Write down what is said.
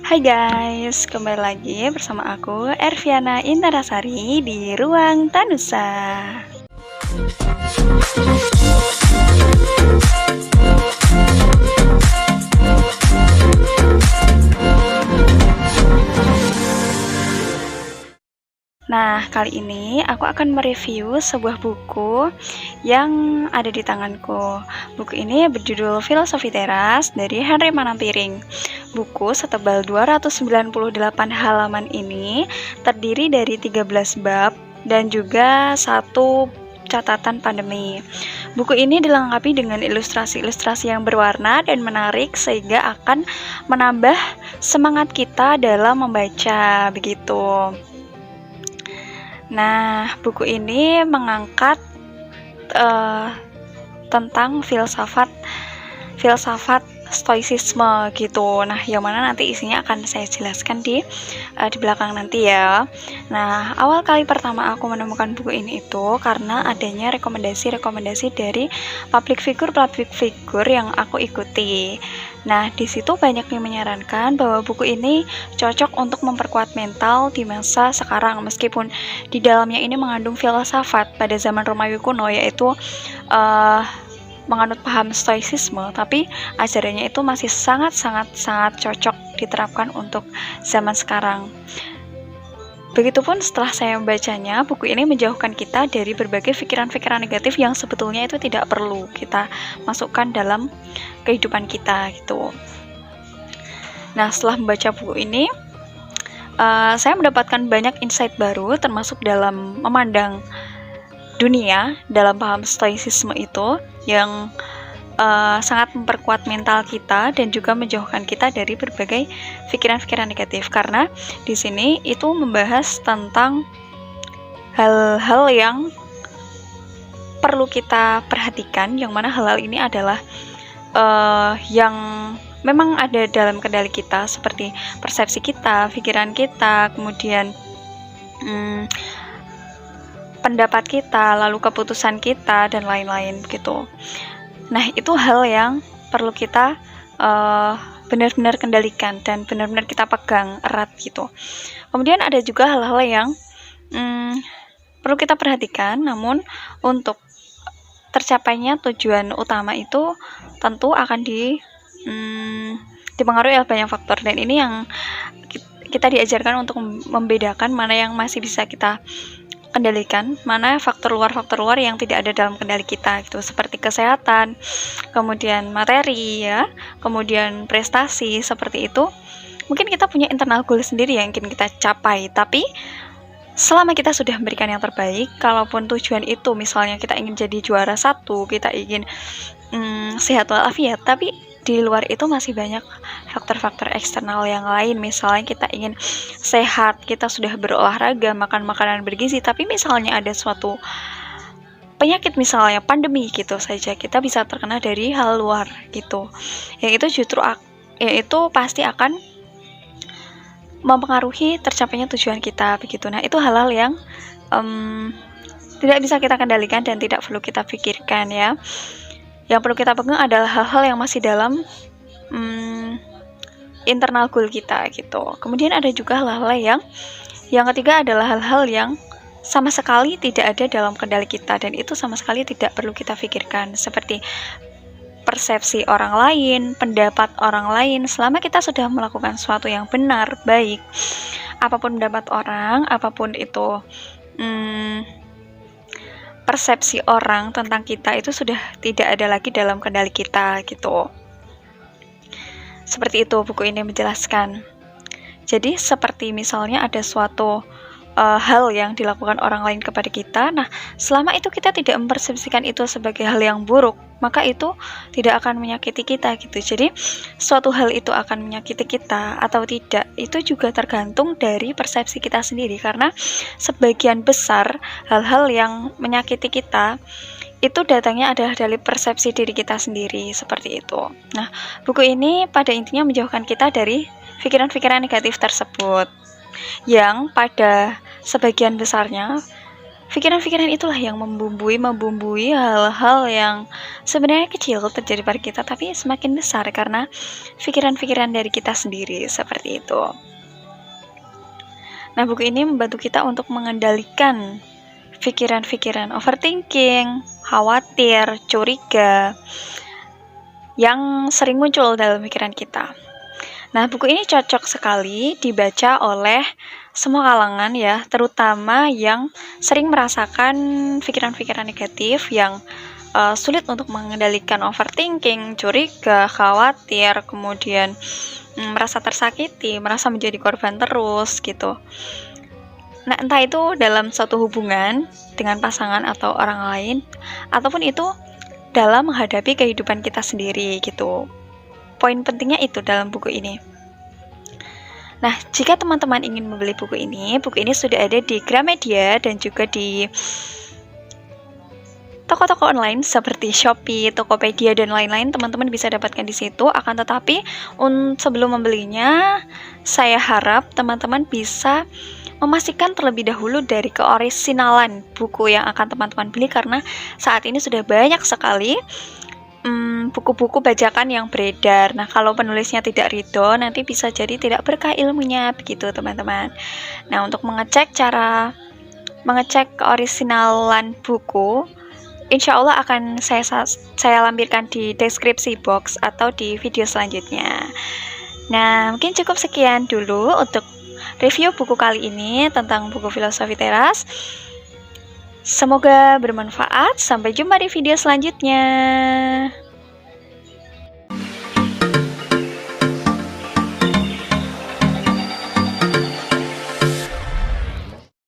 Hai guys, kembali lagi bersama aku Erviana Indarasari di Ruang Tanusa. Nah, kali ini aku akan mereview sebuah buku yang ada di tanganku. Buku ini berjudul Filosofi Teras dari Henry Manampiring. Buku setebal 298 halaman ini terdiri dari 13 bab dan juga satu catatan pandemi. Buku ini dilengkapi dengan ilustrasi-ilustrasi yang berwarna dan menarik sehingga akan menambah semangat kita dalam membaca begitu. Nah, buku ini mengangkat tentang filsafat stoicisme gitu. Nah, yang mana nanti isinya akan saya jelaskan di belakang nanti ya. Nah, awal kali pertama aku menemukan buku ini itu karena adanya rekomendasi dari public figure yang aku ikuti. Nah, di situ banyak yang menyarankan bahwa buku ini cocok untuk memperkuat mental di masa sekarang, meskipun di dalamnya ini mengandung filsafat pada zaman Romawi kuno, yaitu menganut paham stoicisme, tapi ajarannya itu masih sangat cocok diterapkan untuk zaman sekarang. Begitupun setelah saya membacanya, buku ini menjauhkan kita dari berbagai pikiran-pikiran negatif yang sebetulnya itu tidak perlu kita masukkan dalam kehidupan kita gitu. Nah, setelah membaca buku ini, saya mendapatkan banyak insight baru, termasuk dalam memandang dunia dalam paham stoicisme itu yang sangat memperkuat mental kita dan juga menjauhkan kita dari berbagai pikiran-pikiran negatif, karena di sini itu membahas tentang hal-hal yang perlu kita perhatikan, yang mana hal-hal ini adalah yang memang ada dalam kendali kita, seperti persepsi kita, pikiran kita, kemudian pendapat kita, lalu keputusan kita, dan lain-lain gitu. Nah, itu hal yang perlu kita benar-benar kendalikan dan benar-benar kita pegang erat gitu. Kemudian ada juga hal-hal yang perlu kita perhatikan, namun untuk tercapainya tujuan utama itu tentu akan dipengaruhi oleh banyak faktor, dan ini yang kita diajarkan untuk membedakan mana yang masih bisa kita kendalikan, mana faktor luar yang tidak ada dalam kendali kita gitu, seperti kesehatan, kemudian materi ya, kemudian prestasi, seperti itu. Mungkin kita punya internal goal sendiri yang ingin kita capai, tapi selama kita sudah memberikan yang terbaik, kalaupun tujuan itu misalnya kita ingin jadi juara satu, kita ingin sehat walafiat, tapi di luar itu masih banyak faktor-faktor eksternal yang lain. Misalnya kita ingin sehat, kita sudah berolahraga, makan makanan bergizi, tapi misalnya ada suatu penyakit, misalnya pandemi gitu saja, kita bisa terkena dari hal luar gitu, yang itu pasti akan mempengaruhi tercapainya tujuan kita begitu. Nah, itu hal-hal yang tidak bisa kita kendalikan dan tidak perlu kita pikirkan ya. Yang perlu kita pegang adalah hal-hal yang masih dalam internal goal kita gitu. Kemudian ada juga hal-hal yang ketiga adalah hal-hal yang sama sekali tidak ada dalam kendali kita, dan itu sama sekali tidak perlu kita pikirkan, seperti persepsi orang lain, pendapat orang lain. Selama kita sudah melakukan sesuatu yang benar, baik, apapun pendapat orang, apapun itu persepsi orang tentang kita, itu sudah tidak ada lagi dalam kendali kita gitu. Seperti itu buku ini menjelaskan. Jadi seperti misalnya ada suatu hal yang dilakukan orang lain kepada kita, nah selama itu kita tidak mempersepsikan itu sebagai hal yang buruk, maka itu tidak akan menyakiti kita gitu. Jadi suatu hal itu akan menyakiti kita atau tidak, itu juga tergantung dari persepsi kita sendiri, karena sebagian besar hal-hal yang menyakiti kita itu datangnya adalah dari persepsi diri kita sendiri, seperti itu. Nah, buku ini pada intinya menjauhkan kita dari pikiran-pikiran negatif tersebut, yang pada sebagian besarnya Pikiran-pikiran itulah yang membumbui hal-hal yang sebenarnya kecil terjadi pada kita, tapi semakin besar karena pikiran-pikiran dari kita sendiri, seperti itu. Nah, buku ini membantu kita untuk mengendalikan pikiran-pikiran overthinking, khawatir, curiga, yang sering muncul dalam pikiran kita. Nah, buku ini cocok sekali dibaca oleh semua kalangan ya, terutama yang sering merasakan pikiran-pikiran negatif yang sulit untuk mengendalikan overthinking, curiga, khawatir, kemudian merasa tersakiti, merasa menjadi korban terus gitu. Nah, entah itu dalam suatu hubungan dengan pasangan atau orang lain, ataupun itu dalam menghadapi kehidupan kita sendiri gitu. Poin pentingnya itu dalam buku ini. Nah, jika teman-teman ingin membeli buku ini sudah ada di Gramedia dan juga di toko-toko online seperti Shopee, Tokopedia, dan lain-lain. Teman-teman bisa dapatkan di situ. Akan tetapi, sebelum membelinya, saya harap teman-teman bisa memastikan terlebih dahulu dari keorisinalan buku yang akan teman-teman beli, karena saat ini sudah banyak sekali buku-buku bajakan yang beredar. Nah, kalau penulisnya tidak ridho, nanti bisa jadi tidak berkah ilmunya, begitu teman-teman. Nah, untuk mengecek keorisinalan buku, insya Allah akan saya lampirkan di deskripsi box atau di video selanjutnya. Nah, mungkin cukup sekian dulu untuk review buku kali ini tentang buku Filosofi Teras. Semoga bermanfaat. Sampai jumpa di video selanjutnya.